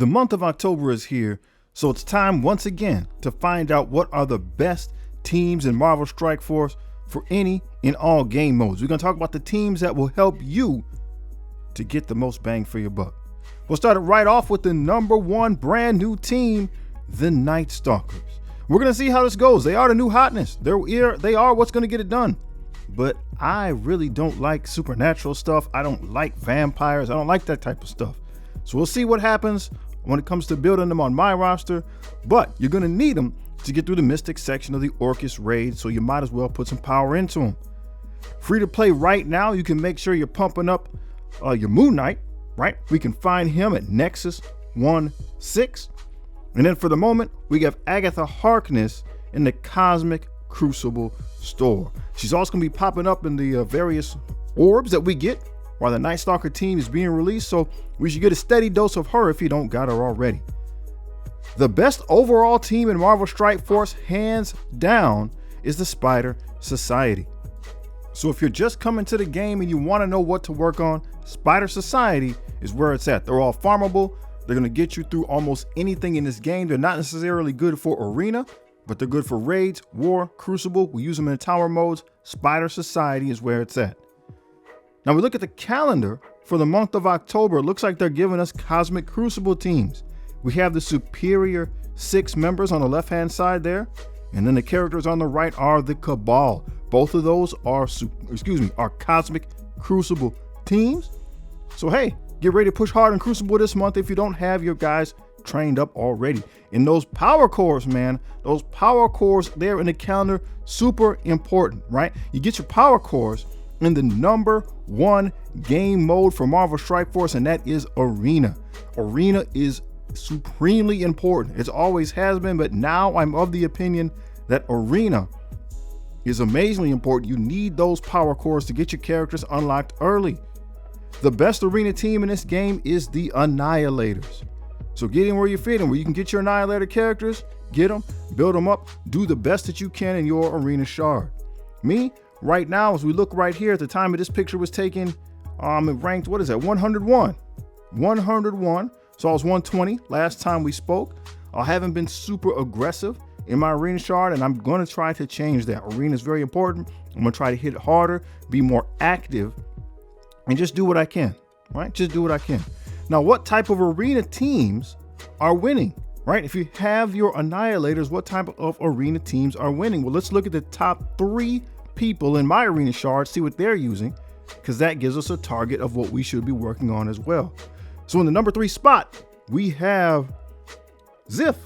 The month of October is here, so it's time once again to find out what are the best teams in Marvel Strike Force for any and all game modes. We're going to talk about the teams that will help you to get the most bang for your buck. We'll start it right off with the number one brand new team, the Night Stalkers. We're going to see how this goes. They are the new hotness. They are what's going to get it done. But I really don't like supernatural stuff. I don't like vampires. I don't like that type of stuff. So we'll see what happens when it comes to building them on my roster. But you're going to need them to get through the Mystic section of the Orcus raid, so you might as well put some power into them. Free to play right now. You can make sure you're pumping up your Moon Knight, right? We can find him at Nexus 1-6. And then for the moment, we have Agatha Harkness in the Cosmic Crucible store. She's also going to be popping up in the various orbs that we get while the Night Stalker team is being released, so we should get a steady dose of her if you don't got her already. The best overall team in Marvel Strike Force, hands down, is the Spider Society. So if you're just coming to the game and you want to know what to work on, Spider Society is where it's at. They're all farmable. They're going to get you through almost anything in this game. They're not necessarily good for arena, but they're good for raids, war, crucible. We use them in the tower modes. Spider Society is where it's at. Now we look at the calendar for the month of October. It looks like they're giving us Cosmic Crucible teams. We have the superior 6 members on the left-hand side there, and then the characters on the right are the Cabal. Both of those are Cosmic Crucible teams. So hey, get ready to push hard in Crucible this month if you don't have your guys trained up already. And those power cores, man, those power cores there in the calendar, super important, right? You get your power cores in the number one game mode for Marvel Strike Force, and that is Arena. Arena is supremely important. It always has been, but now I'm of the opinion that Arena is amazingly important. You need those power cores to get your characters unlocked early. The best Arena team in this game is the Annihilators. So get in where you fit in, where you can get your Annihilator characters, get them, build them up, do the best that you can in your Arena shard. Me, right now, as we look right here, at the time of this picture was taken, it ranked, 101. 101. So I was 120 last time we spoke. I haven't been super aggressive in my Arena shard, and I'm going to try to change that. Arena is very important. I'm going to try to hit it harder, be more active, and just do what I can, right? Just do what I can. Now, what type of Arena teams are winning, right? If you have your Annihilators, what type of Arena teams are winning? Well, let's look at the top 3 people in my Arena shard, see what they're using, because that gives us a target of what we should be working on as well. So in the number 3 spot, we have Ziff.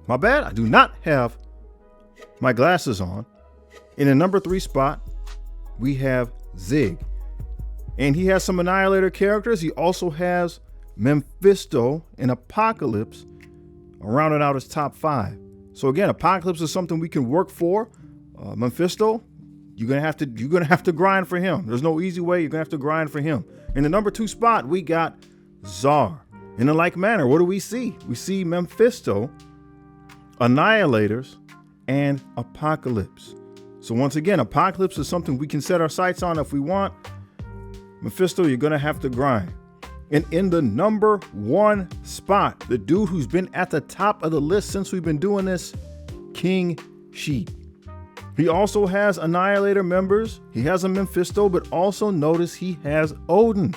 My bad, I do not have my glasses on. In the number 3 spot, we have Zig. And he has some Annihilator characters. He also has Mephisto and Apocalypse rounding out his top 5. So again, Apocalypse is something we can work for. Mephisto, you're gonna have to grind for him. There's no easy way. You're gonna have to grind for him. In the number 2 spot, we got Zar. In a like manner, what do we see? We see Mephisto, Annihilators, and Apocalypse. So once again, Apocalypse is something we can set our sights on if we want. Mephisto, you're gonna have to grind. And in the number 1 spot, the dude who's been at the top of the list since we've been doing this, King Sheep. He also has Annihilator members. He has a Mephisto, but also notice he has Odin.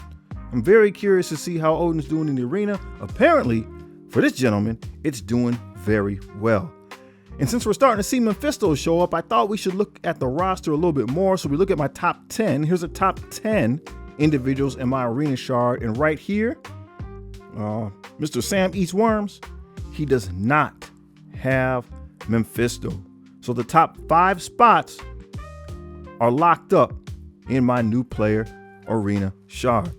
I'm very curious to see how Odin's doing in the arena. Apparently, for this gentleman, it's doing very well. And since we're starting to see Mephisto show up, I thought we should look at the roster a little bit more. So we look at my top 10. Here's the top 10 individuals in my Arena shard. And right here, Mr. Sam Eats Worms, he does not have Mephisto. So the top 5 spots are locked up in my new player Arena shard.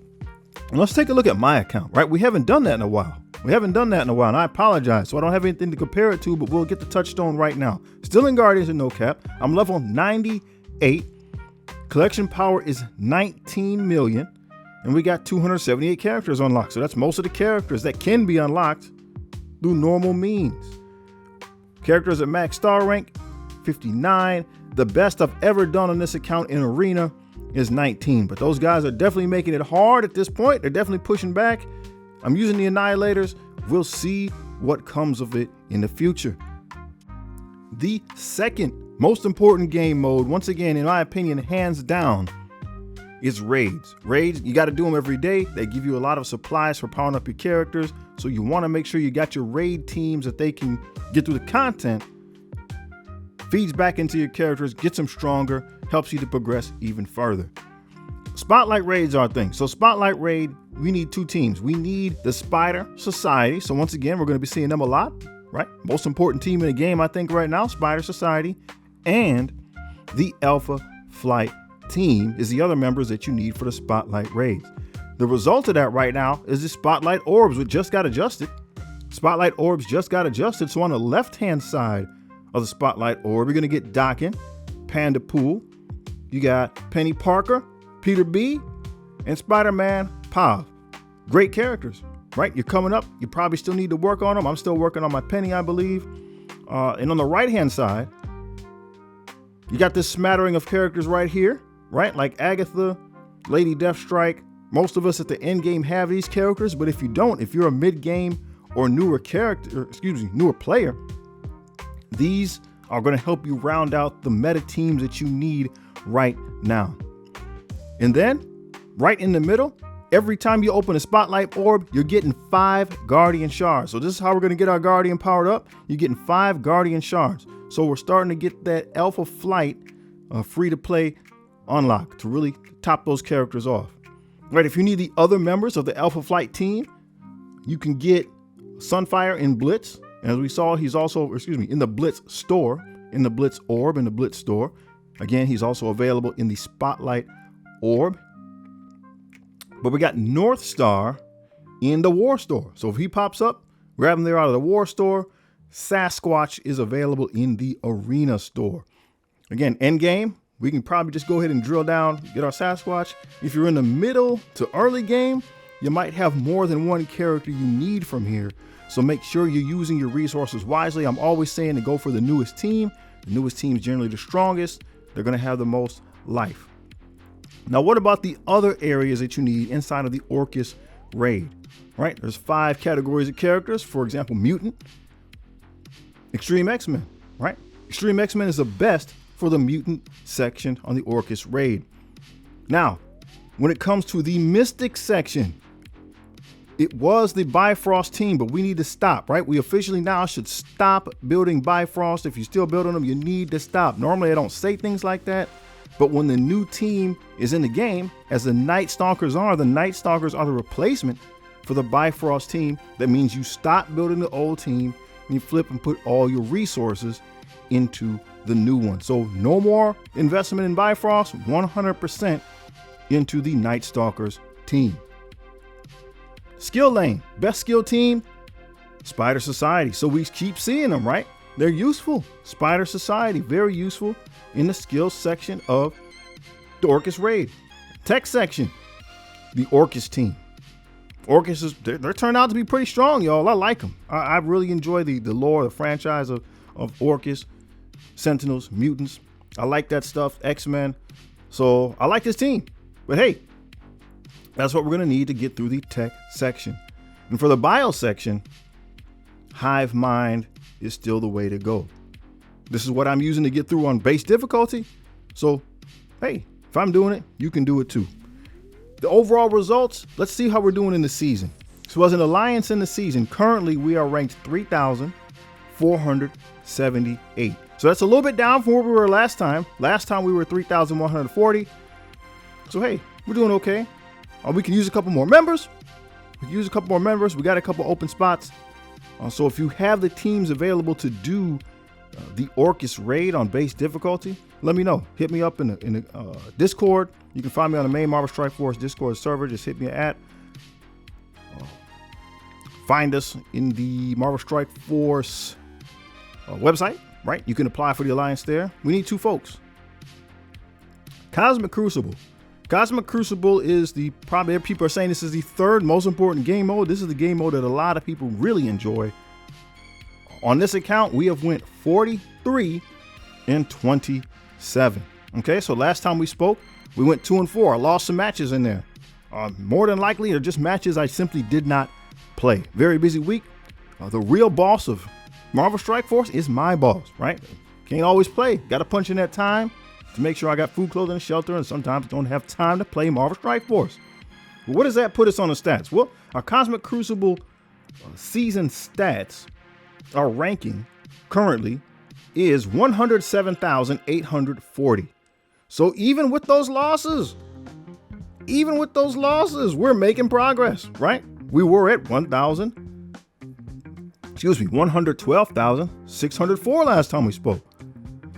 And let's take a look at my account, right? We haven't done that in a while. And I apologize. So I don't have anything to compare it to, but we'll get the touchstone right now. Still in Guardians and No Cap. I'm level 98. Collection power is 19 million. And we got 278 characters unlocked. So that's most of the characters that can be unlocked through normal means. Characters at max star rank, 59. The best I've ever done on this account in Arena is 19. But those guys are definitely making it hard at this point. They're definitely pushing back. I'm using the Annihilators. We'll see what comes of it in the future. The second most important game mode, once again, in my opinion, hands down, is raids. Raids, you got to do them every day. They give you a lot of supplies for powering up your characters. So you want to make sure you got your raid teams that they can get through the content, feeds back into your characters, gets them stronger, helps you to progress even further. Spotlight raids are a thing. So Spotlight raid, we need two teams. We need the Spider Society. So once again, we're going to be seeing them a lot, right? Most important team in the game, I think right now, Spider Society, and the Alpha Flight team is the other members that you need for the Spotlight raids. The result of that right now is the Spotlight orbs, which just got adjusted. Spotlight orbs just got adjusted. So on the left-hand side of the Spotlight orb, you're going to get Dockin, Panda Pool. You got Penny Parker, Peter B, and Spider-Man Pav. Great characters, right? You're coming up. You probably still need to work on them. I'm still working on my Penny, I believe. And on the right-hand side, you got this smattering of characters right here, right? Like Agatha, Lady Deathstrike. Most of us at the end game have these characters, but if you don't, if you're a mid-game or newer player, these are going to help you round out the meta teams that you need right now. And then right in the middle, every time you open a Spotlight orb, you're getting 5 Guardian Shards. So this is how we're going to get our Guardian powered up. You're getting 5 Guardian Shards. So we're starting to get that Alpha Flight free to play unlock to really top those characters off. Right, if you need the other members of the Alpha Flight team, you can get Sunfire in Blitz. And as we saw, he's also, in the Blitz store, in the Blitz orb, in the Blitz store. Again, he's also available in the Spotlight orb. But we got North Star in the War store. So if he pops up, grab him there out of the War store. Sasquatch is available in the Arena store. Again, end game, we can probably just go ahead and drill down, get our Sasquatch. If you're in the middle to early game, you might have more than one character you need from here. So make sure you're using your resources wisely. I'm always saying to go for the newest team. The newest team is generally the strongest. They're going to have the most life. Now, what about the other areas that you need inside of the Orcus raid? Right? There's 5 categories of characters. For example, Mutant, Extreme X-Men, right? Extreme X-Men is the best for the Mutant section on the Orcus raid. Now, when it comes to the Mystic section, it was the Bifrost team, but we need to stop, right? We officially now should stop building Bifrost. If you're still building them, you need to stop. Normally, I don't say things like that, but when the new team is in the game, as the Night Stalkers are the replacement for the Bifrost team. That means you stop building the old team and you flip and put all your resources into the new one. So no more investment in Bifrost, 100% into the Night Stalkers team. Skill lane, best skill team, Spider Society. So we keep seeing them, right? They're useful. Spider Society, very useful in the skills section of the Orcus raid. Tech section, the Orcus team. Orcus is, they're turned out to be pretty strong, y'all. I like them. I really enjoy the lore, the franchise of Orcus, Sentinels, Mutants. I like that stuff, X-Men. So I like this team. But hey, that's what we're going to need to get through the tech section. And for the bio section, Hive Mind is still the way to go. This is what I'm using to get through on base difficulty. So, hey, if I'm doing it, you can do it too. The overall results, let's see how we're doing in the season. So as an alliance in the season, currently we are ranked 3,478. So that's a little bit down from where we were last time. Last time we were 3,140. So hey, we're doing okay. We can use a couple more members. We got a couple open spots. So if you have the teams available to do the Orcus raid on base difficulty, let me know. Hit me up in the Discord. You can find me on the main Marvel Strike Force Discord server. Just hit me at. Find us in the Marvel Strike Force website, right? You can apply for the alliance there. We need 2 folks. Cosmic Crucible. Cosmic Crucible is probably people are saying this is the 3rd most important game mode. This is the game mode that a lot of people really enjoy. On this account, we have went 43 and 27. Okay, so last time we spoke, we went 2 and 4. I lost some matches in there. More than likely, they're just matches I simply did not play. Very busy week. The real boss of Marvel Strike Force is my boss, right? Can't always play. Got to punch in that time to make sure I got food, clothing, and shelter, and sometimes don't have time to play Marvel Strike Force. But what does that put us on the stats? Well, our Cosmic Crucible season stats, our ranking currently is 107,840. So even with those losses, we're making progress, right? We were at 112,604 last time we spoke.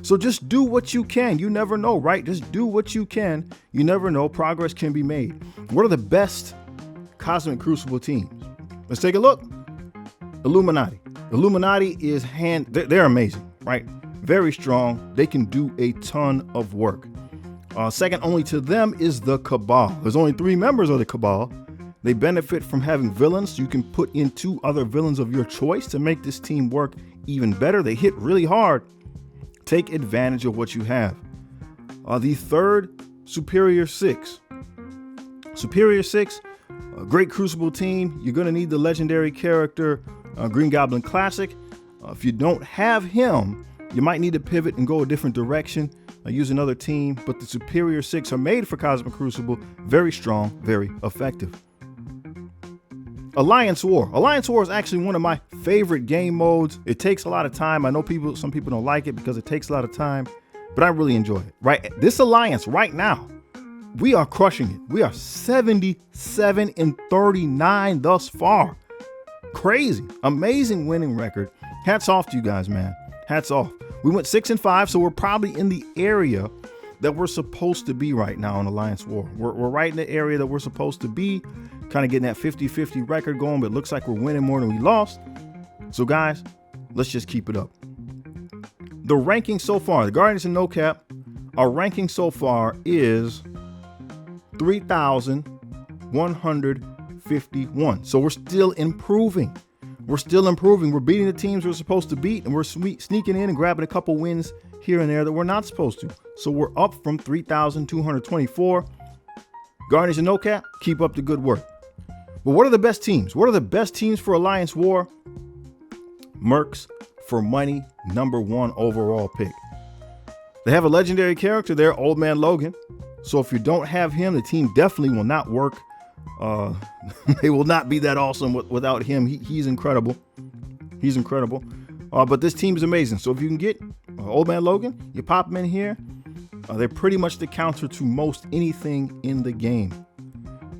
So just do what you can. You never know, right? Just do what you can. You never know. Progress can be made. What are the best Cosmic Crucible teams? Let's take a look. Illuminati. Illuminati is they're amazing, right? Very strong. They can do a ton of work. Second only to them is the Cabal. There's only 3 members of the Cabal. They benefit from having villains. So you can put in 2 other villains of your choice to make this team work even better. They hit really hard. Take advantage of what you have. The third, Superior 6. Superior 6, a great Crucible team. You're going to need the legendary character, Green Goblin Classic. If you don't have him, you might need to pivot and go a different direction, use another team. But the Superior 6 are made for Cosmic Crucible. Very strong, very effective. Alliance War. Alliance War is actually one of my favorite game modes. It takes a lot of time. I know some people don't like it because it takes a lot of time, but I really enjoy it, right? This alliance right now, we are crushing it. We are 77-39 thus far. Crazy, amazing winning record. Hats off to you guys, man. Hats off. We went 6-5, so we're probably in the area that we're supposed to be right now in Alliance War. We're right in the area that we're supposed to be, kind of getting that 50-50 record going, but it looks like we're winning more than we lost. So guys, let's just keep it up. The ranking so far, the Guardians of No Cap, our ranking so far is 3,151. So we're still improving. We're beating the teams we're supposed to beat, and we're sneaking in and grabbing a couple wins here and there that we're not supposed to. So we're up from 3,224. Guardians of No Cap, keep up the good work. But what are the best teams? What are the best teams for Alliance War? Mercs for money, #1 overall pick. They have a legendary character there, Old Man Logan. So if you don't have him, the team definitely will not work. They will not be that awesome without him. He's incredible. He's incredible. But this team is amazing. So if you can get Old Man Logan, you pop him in here. They're pretty much the counter to most anything in the game.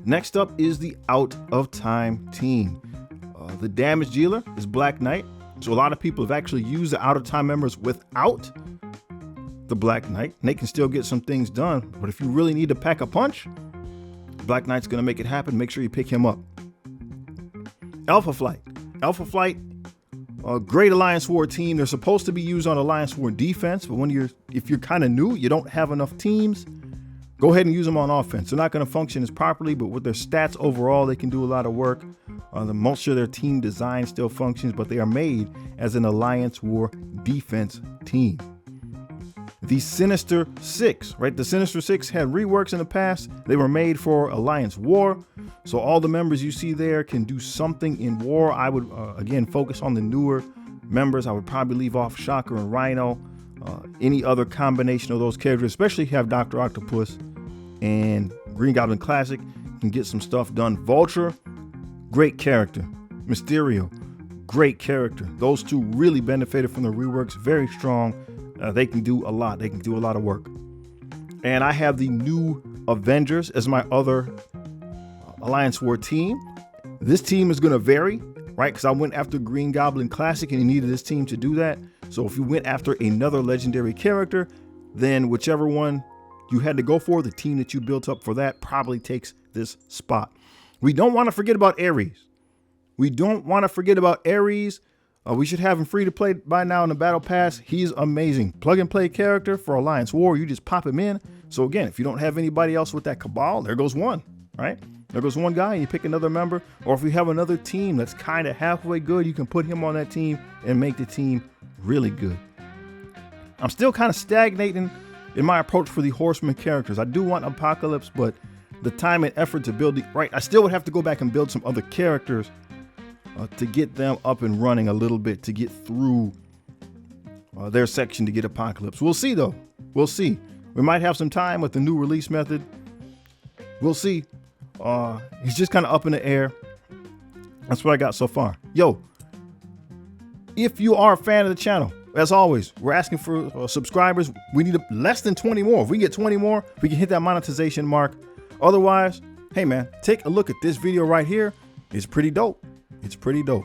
Next up is the Out of Time team. The damage dealer is Black Knight. So a lot of people have actually used the Out of Time members without the Black Knight. And they can still get some things done. But if you really need to pack a punch, Black Knight's going to make it happen. Make sure you pick him up. Alpha Flight. Alpha Flight, a great Alliance War team. They're supposed to be used on Alliance War defense, but if you're kind of new, you don't have enough teams, go ahead and use them on offense. They're not going to function as properly, but with their stats overall, they can do a lot of work. Most of their team design still functions, but they are made as an Alliance War defense team. The Sinister Six, right? The Sinister Six had reworks in the past. They were made for Alliance War. So all the members you see there can do something in war. I would, again, focus on the newer members. I would probably leave off Shocker and Rhino. Any other combination of those characters, especially if you have Dr. Octopus and Green Goblin Classic, can get some stuff done. Vulture, great character. Mysterio, great character. Those two really benefited from the reworks. Very strong. They can do a lot. They can do a lot of work. And I have the new Avengers as my other Alliance War team. This team is going to vary, right? Because I went after Green Goblin Classic and you needed this team to do that. So if you went after another legendary character, then whichever one you had to go for, the team that you built up for that probably takes this spot. We don't want to forget about Ares. We should have him free to play by now in the Battle Pass. He's amazing. Plug and play character for Alliance War. You just pop him in. So again, if you don't have anybody else with that Cabal, there goes one, right? There goes one guy and you pick another member. Or if you have another team that's kind of halfway good, you can put him on that team and make the team really good. I'm still kind of stagnating in my approach for the Horseman characters. I do want Apocalypse, but the time and effort to build I still would have to go back and build some other characters to get them up and running a little bit, to get through their section to get Apocalypse. We'll see though. We'll see. We might have some time with the new release method. We'll see. He's just kind of up in the air. That's what I got so far. Yo, if you are a fan of the channel, as always, we're asking for subscribers. We need less than 20 more. If we get 20 more, we can hit that monetization mark. Otherwise, hey man, take a look at this video right here. It's pretty dope. It's pretty dope.